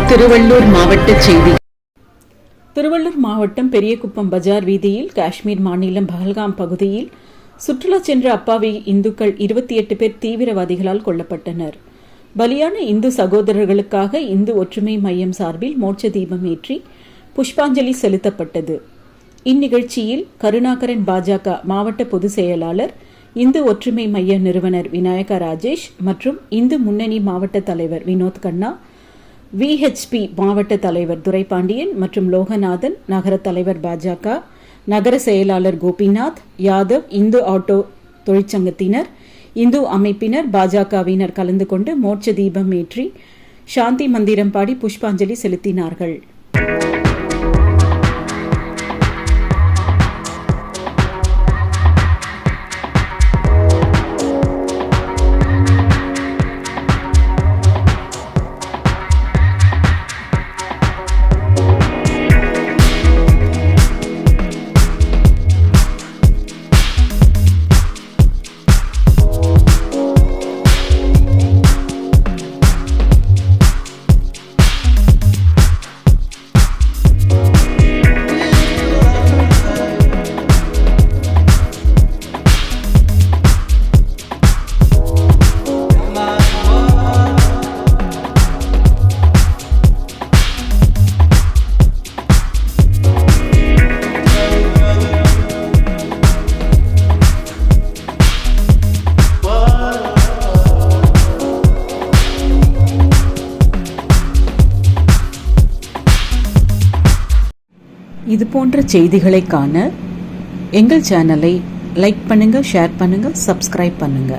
திருவள்ளூர் மாவட்ட செய்தி. திருவள்ளூர் மாவட்டம் பெரியகுப்பம் பஜார் வீதியில் காஷ்மீர் மாநிலம் பஹல்காம் பகுதியில் சுற்றுலா சென்ற அப்பாவி இந்துக்கள் 28 பேர் தீவிரவாதிகளால் கொல்லப்பட்டனர். பலியான இந்து சகோதரர்களுக்காக இந்து ஒற்றுமை மையம் சார்பில் மோட்ச தீபம் ஏற்றி புஷ்பாஞ்சலி செலுத்தப்பட்டது. இந்நிகழ்ச்சியில் கருணாகரன் பாஜக மாவட்ட பொதுச் செயலாளர், இந்து ஒற்றுமை மைய நிறுவனர் விநாயகா ராஜேஷ் மற்றும் இந்து முன்னணி மாவட்ட தலைவர் வினோத் கண்ணா, விஹெச்பி மாவட்ட தலைவர் துரைபாண்டியன் மற்றும் லோகநாதன், நகர தலைவர் பாஜக நகர செயலாளர் கோபிநாத் யாதவ், இந்து ஆட்டோ தொழிற்சங்கத்தினர், இந்து அமைப்பினர், பாஜகவினர் கலந்து கொண்டு மோட்ச தீபம் ஏற்றி சாந்தி மந்திரம் பாடி புஷ்பாஞ்சலி செலுத்தினார்கள். இது போன்ற செய்திகளை காண எங்கள் சேனலை லைக் பண்ணுங்க, ஷேர் பண்ணுங்க, சப்ஸ்கிரைப் பண்ணுங்க.